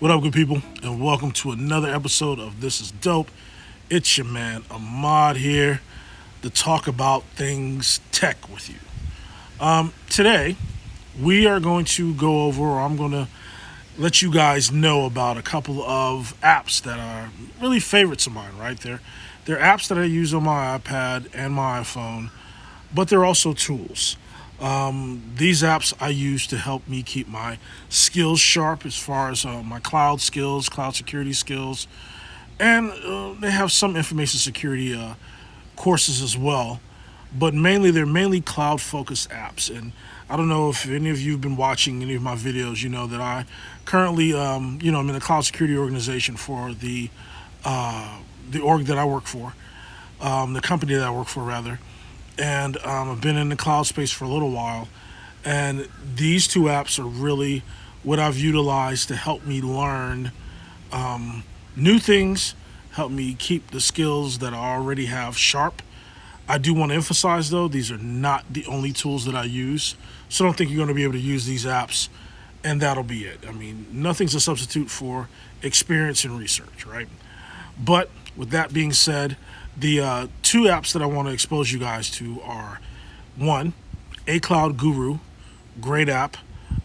What up, good people, and welcome to another episode of This Is Dope. It's your man Ahmad here to talk about things tech with you. Today, we are going to go over, or I'm going to let you guys know about a couple of apps that are really favorites of mine, right? They're apps that I use on my iPad and my iPhone, but they're also tools. These apps I use to help me keep my skills sharp as far as my cloud skills, cloud security skills, and they have some information security courses as well. But mainly, they're mainly cloud focused apps. And I don't know if any of you have been watching any of my videos, you know that I currently, I'm in the cloud security organization for the org that I work for, the company that I work for, rather. And I've been in the cloud space for a little while, and these two apps are really what I've utilized to help me learn new things, help me keep the skills that I already have sharp. I do want to emphasize, though, these are not the only tools that I use, so don't think you're going to be able to use these apps and that'll be it. I mean, nothing's a substitute for experience and research, right? But with that being said, the two apps that I want to expose you guys to are one, A Cloud Guru, great app,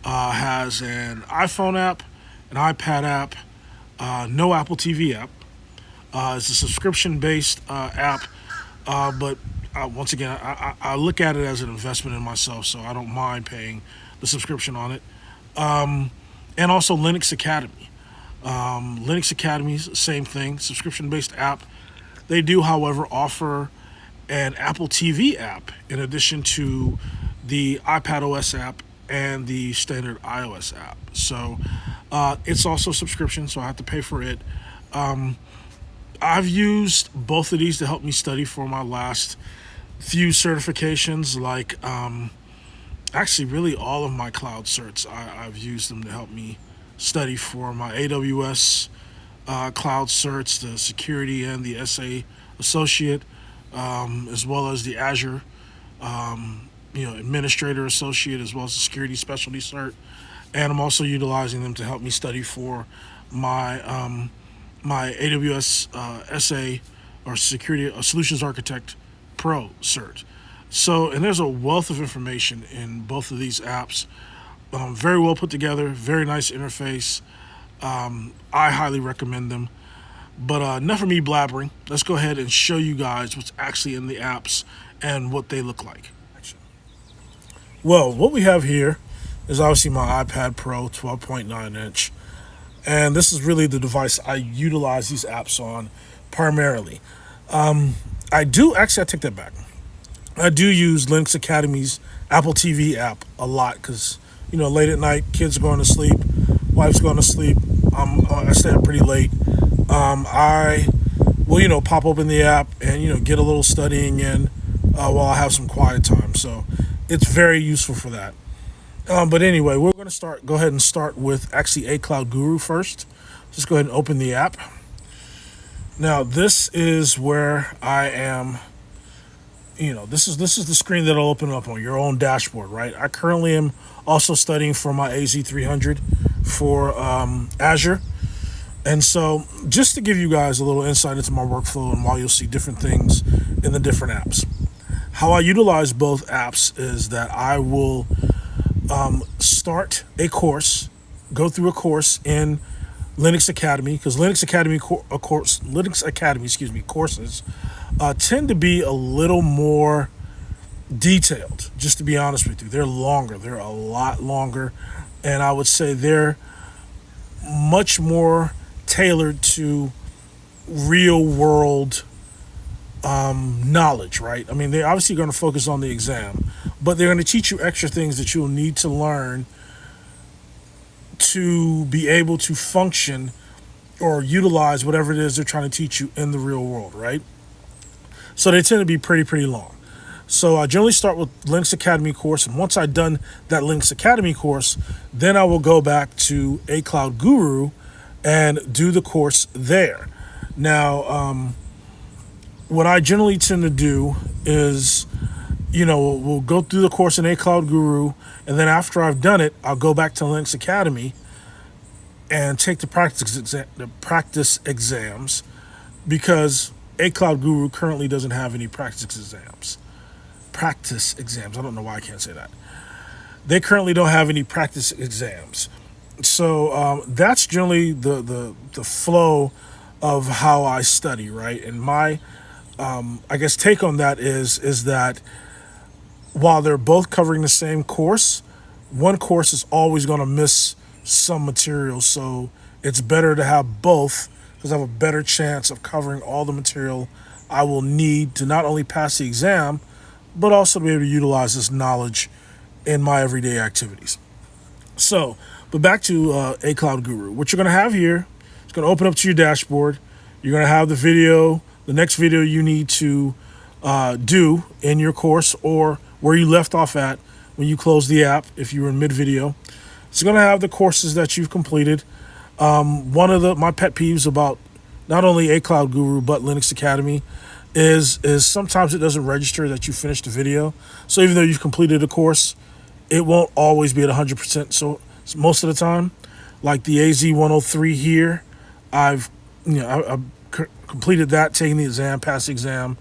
has an iPhone app, an iPad app, no Apple TV app. It's a subscription-based app, but once again, I look at it as an investment in myself, so I don't mind paying the subscription on it. And also Linux Academy. Linux Academy is the same thing, subscription-based app. They do, however, offer an Apple TV app in addition to the iPad OS app and the standard iOS app. So it's also subscription, so I have to pay for it. I've used both of these to help me study for my last few certifications, like actually really all of my cloud certs. I've used them to help me study for my AWS cloud certs, the security and the SA associate, as well as the Azure, administrator associate, as well as the security specialty cert. And I'm also utilizing them to help me study for my my AWS SA or security solutions architect pro cert. So, and there's a wealth of information in both of these apps. Very well put together, very nice interface. I highly recommend them. But enough of me blabbering. Let's go ahead and show you guys what's actually in the apps and what they look like. Well, what we have here is obviously my iPad Pro 12.9 inch. And this is really the device I utilize these apps on primarily. I take that back. I do use Linux Academy's Apple TV app a lot because, late at night, kids are going to sleep, wife's going to sleep. I stay up pretty late. I will, pop open the app and, get a little studying in while I have some quiet time. So it's very useful for that. But anyway, we're going to go ahead and start with actually A Cloud Guru first. Just go ahead and open the app. Now, this is where I am. This is the screen that'll open up on your own dashboard, right? I currently am also studying for my AZ300 for Azure. And so just to give you guys a little insight into my workflow and why you'll see different things in the different apps. How I utilize both apps is that I will start a course, go through a course in Linux Academy, because Linux Academy courses tend to be a little more detailed, just to be honest with you. They're longer. They're a lot longer. And I would say they're much more tailored to real world knowledge, right? I mean, they're obviously going to focus on the exam, but they're going to teach you extra things that you'll need to learn to be able to function or utilize whatever it is they're trying to teach you in the real world, right? So they tend to be pretty long. So I generally start with Linux Academy course, and once I've done that Linux Academy course, then I will go back to A Cloud Guru and do the course there. Now, what I generally tend to do is, we'll go through the course in A Cloud Guru, and then after I've done it, I'll go back to Linux Academy and take the practice exams, because A Cloud Guru currently doesn't have any practice exams. Practice exams. I don't know why I can't say that. They currently don't have any practice exams. So that's generally the flow of how I study, right? And my I guess take on that is that while they're both covering the same course, one course is always going to miss some material. So it's better to have both, because I have a better chance of covering all the material I will need to not only pass the exam, but also to be able to utilize this knowledge in my everyday activities. So, but back to A Cloud Guru. What you're going to have here is going to open up to your dashboard. You're going to have the video, the next video you need to do in your course, or where you left off at when you close the app if you were in mid-video. It's going to have the courses that you've completed. One of my pet peeves about not only A Cloud Guru but Linux Academy is sometimes it doesn't register that you finished the video. So even though you've completed a course, it won't always be at 100%. So most of the time, like the AZ-103 here, I've completed that, taken the exam, passed the exam.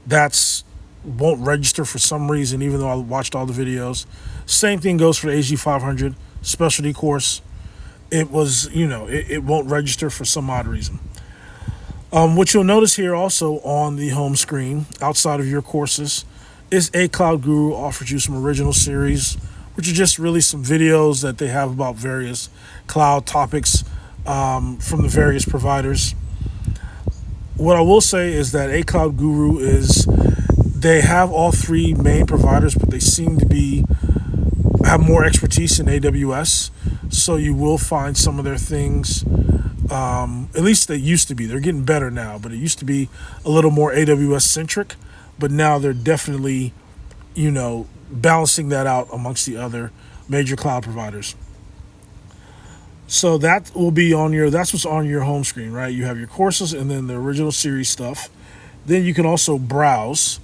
That's won't register for some reason, even though I watched all the videos. Same thing goes for the AZ-500 specialty course. It was, it won't register for some odd reason. What you'll notice here also on the home screen, outside of your courses, is A Cloud Guru offers you some original series, which are just really some videos that they have about various cloud topics from the various providers. What I will say is that A Cloud Guru they have all three main providers, but they seem to have more expertise in AWS. So you will find some of their things, at least they used to be. They're getting better now, but it used to be a little more AWS centric. But now they're definitely, balancing that out amongst the other major cloud providers. So that will be that's what's on your home screen, right? You have your courses and then the original series stuff. Then you can also browse,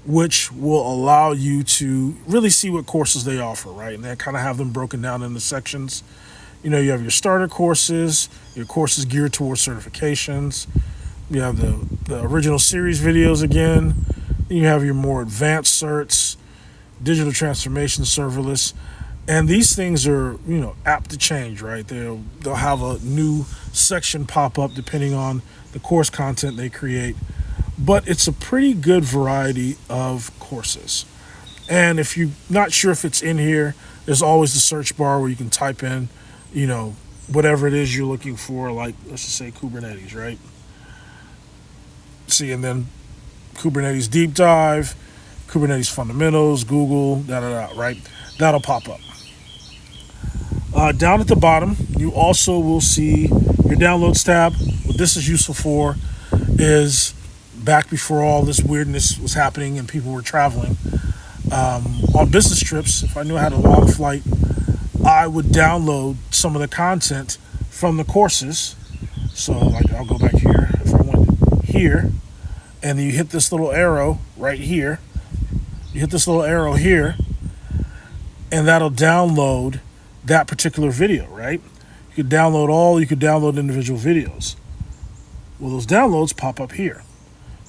which will allow you to really see what courses they offer, right? And they kind of have them broken down into sections. You have your starter courses, your courses geared towards certifications. You have the original series videos again. You have your more advanced certs, digital transformation serverless. And these things are, apt to change, right? They'll have a new section pop up depending on the course content they create. But it's a pretty good variety of courses. And if you're not sure if it's in here, there's always the search bar where you can type in, whatever it is you're looking for, like, let's just say Kubernetes, right? See, and then Kubernetes Deep Dive, Kubernetes Fundamentals, Google, right? That'll pop up. Down at the bottom, you also will see your Downloads tab. What this is useful for is, back before all this weirdness was happening and people were traveling, on business trips, if I knew I had a long flight, I would download some of the content from the courses. So, like, I'll go back here. If I went here, and then you hit this little arrow right here, you hit this little arrow here, and that'll download that particular video, right? You could download individual videos. Well, those downloads pop up here.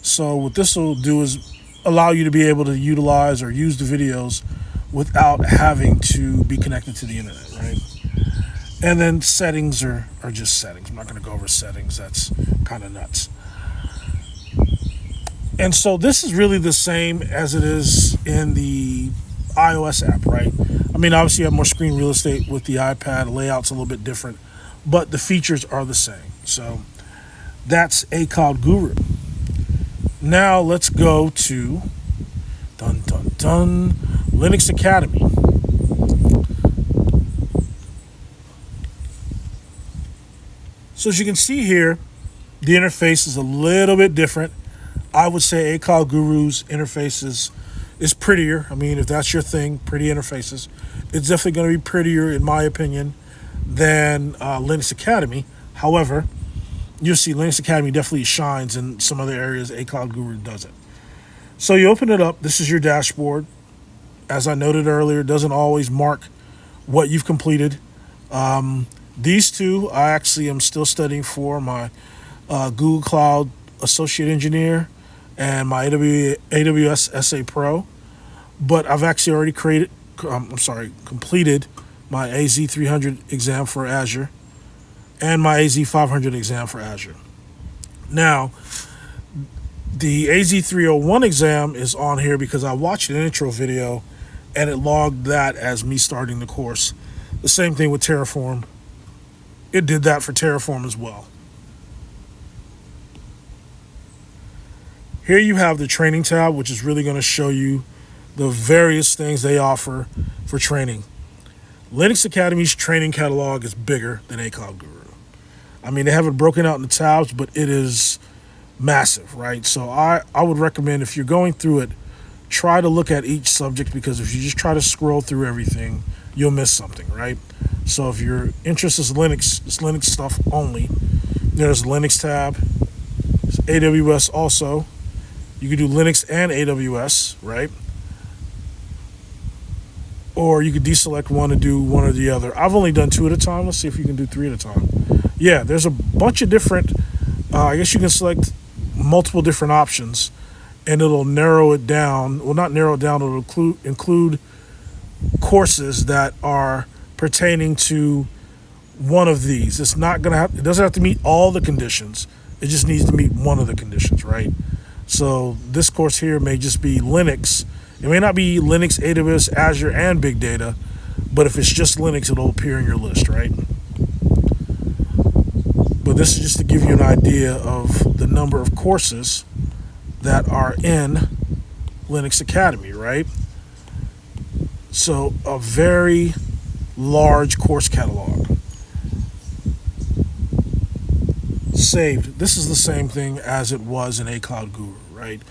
So what this will do is allow you to be able to utilize or use the videos without having to be connected to the internet, right? And then settings are just settings. I'm not going to go over settings. That's kind of nuts. And so this is really the same as it is in the iOS app, right? I mean, obviously you have more screen real estate with the iPad. Layout's a little bit different, but the features are the same. So that's A Cloud Guru. Now let's go to Linux Academy. So as you can see here, the interface is a little bit different. I would say A Cloud Guru's interface is prettier. I mean, if that's your thing, pretty interfaces. It's definitely going to be prettier, in my opinion, than Linux Academy. However, you'll see Linux Academy definitely shines in some other areas. A Cloud Guru doesn't. So you open it up. This is your dashboard. As I noted earlier, it doesn't always mark what you've completed. These two, I actually am still studying for my Google Cloud Associate Engineer and my AWS SA Pro. But I've actually already completed my AZ300 exam for Azure and my AZ500 exam for Azure. Now, the AZ301 exam is on here because I watched an intro video and it logged that as me starting the course. The same thing with Terraform. It did that for Terraform as well. Here you have the training tab, which is really going to show you the various things they offer for training. Linux Academy's training catalog is bigger than A Cloud Guru. I mean, they have it broken out into tabs, but it is massive, right? So I would recommend, if you're going through it, try to look at each subject, because if you just try to scroll through everything, you'll miss something, right? So if your interest is Linux, it's Linux stuff only. There's a Linux tab. There's AWS also. You can do Linux and AWS, right? Or you could deselect one and do one or the other. I've only done two at a time. Let's see if you can do three at a time. Yeah, there's a bunch of different, I guess you can select multiple different options and it'll narrow it down. Well, not narrow it down, it'll include courses that are pertaining to one of these. It doesn't have to meet all the conditions. It just needs to meet one of the conditions, right? So this course here may just be Linux. It may not be Linux, AWS, Azure, and Big Data, but if it's just Linux, it'll appear in your list, right? But this is just to give you an idea of the number of courses that are in Linux Academy, right? So a very large course catalog. Saved. This is the same thing as it was in A Cloud Guru, right?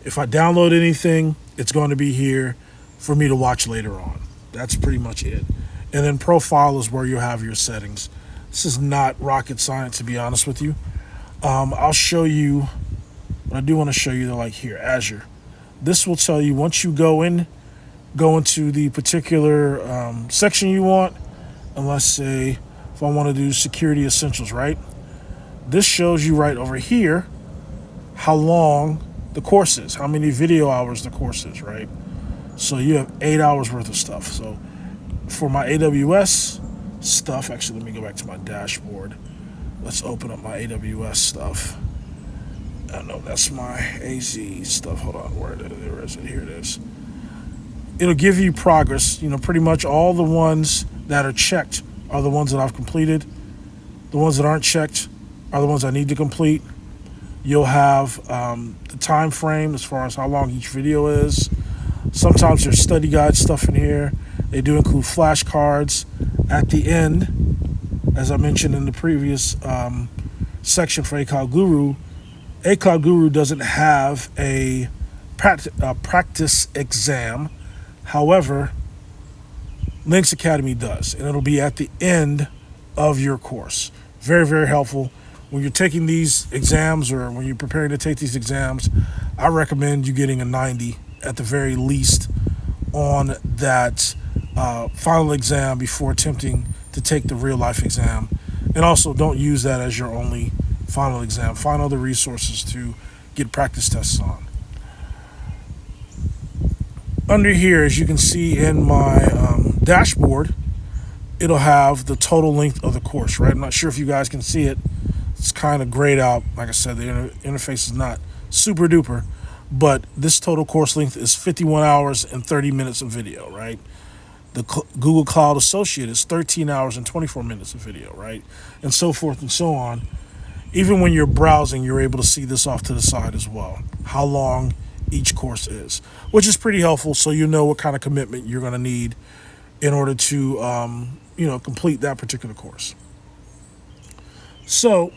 If I download anything, it's going to be here for me to watch later on. That's pretty much it. And then profile is where you have your settings. This is not rocket science, to be honest with you. I'll show you, I do want to show you though, like here, Azure. This will tell you once you go into the particular section you want, and let's say if I want to do security essentials, right? This shows you right over here how long the course is, how many video hours the course is, right? So you have 8 hours worth of stuff. So for my AWS stuff, actually, let me go back to my dashboard. Let's open up my AWS stuff. No, that's my AZ stuff. Hold on, where is it? Here it is. It'll give you progress. You know, pretty much all the ones that are checked are the ones that I've completed. The ones that aren't checked are the ones I need to complete. You'll have the time frame as far as how long each video is. Sometimes there's study guide stuff in here. They do include flashcards. At the end, as I mentioned in the previous section for A Cloud Guru doesn't have a practice exam. However, Linux Academy does, and it'll be at the end of your course. Very, very helpful. When you're taking these exams or when you're preparing to take these exams, I recommend you getting a 90 at the very least on that final exam before attempting to take the real life exam. And also don't use that as your only final exam. Find other resources to get practice tests on. Under here, as you can see in my dashboard, it'll have the total length of the course, right? I'm not sure if you guys can see it. It's kind of grayed out. Like I said, the interface is not super duper, but this total course length is 51 hours and 30 minutes of video, right? The Google Cloud Associate is 13 hours and 24 minutes of video, right? And so forth and so on. Even when you're browsing, you're able to see this off to the side as well, how long each course is, which is pretty helpful, so you know what kind of commitment you're going to need in order to complete that particular course. So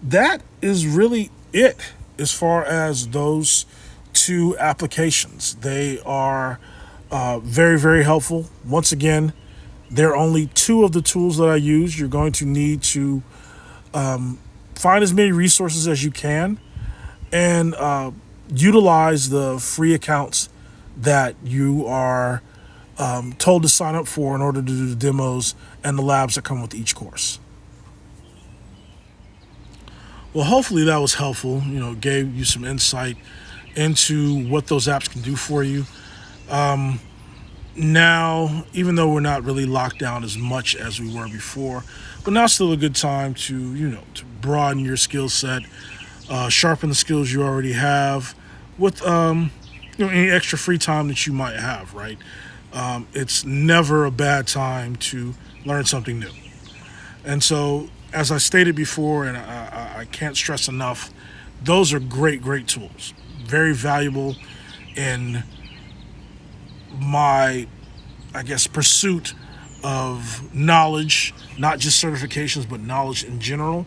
that is really it as far as those two applications. They are very, very helpful. Once again, they're only two of the tools that I use. You're going to need to find as many resources as you can and utilize the free accounts that you are told to sign up for in order to do the demos and the labs that come with each course. Well, hopefully that was helpful. Gave you some insight into what those apps can do for you. Now, even though we're not really locked down as much as we were before, but now still a good time to broaden your skill set, sharpen the skills you already have with any extra free time that you might have. Right? It's never a bad time to learn something new. And so, as I stated before, and I can't stress enough, those are great, great tools. Very valuable in my, I guess, pursuit of knowledge, not just certifications, but knowledge in general.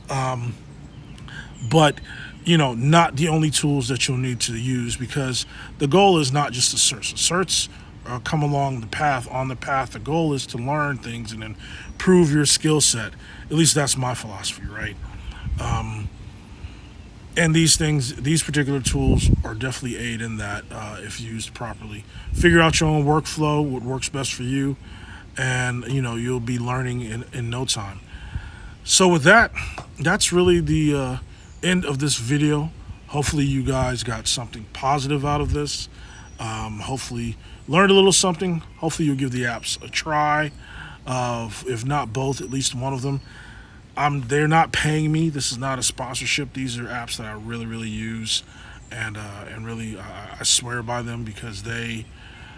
But, not the only tools that you'll need to use, because the goal is not just the certs. The certs come along the path, on the path. The goal is to learn things and improve your skill set. At least that's my philosophy, right? And these particular tools are definitely aid in that if used properly. Figure out your own workflow, what works best for you, and you'll be learning in no time. So with that, that's really the end of this video. Hopefully you guys got something positive out of this. Hopefully learned a little something. Hopefully you'll give the apps a try. If not both, at least one of them. They're not paying me. This is not a sponsorship. These are apps that I really, really use, and really I swear by them because they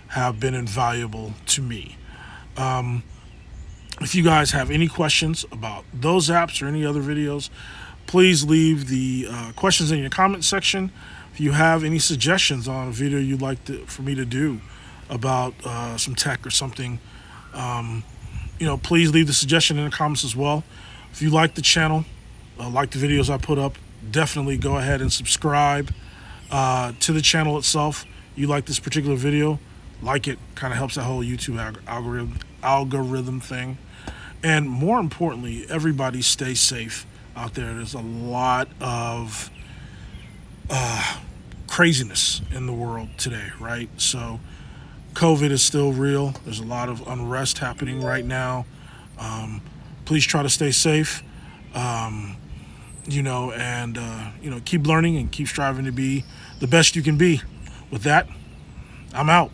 have been invaluable to me. If you guys have any questions about those apps or any other videos, please leave the questions in your comment section. If you have any suggestions on a video you'd like for me to do about some tech or something, please leave the suggestion in the comments as well. If you like the channel, like the videos I put up, definitely go ahead and subscribe to the channel itself. You like this particular video, like it, kind of helps that whole YouTube algorithm thing. And more importantly, everybody stay safe out there. There's a lot of craziness in the world today, right? So COVID is still real. There's a lot of unrest happening right now. Please try to stay safe, and keep learning and keep striving to be the best you can be. With that, I'm out.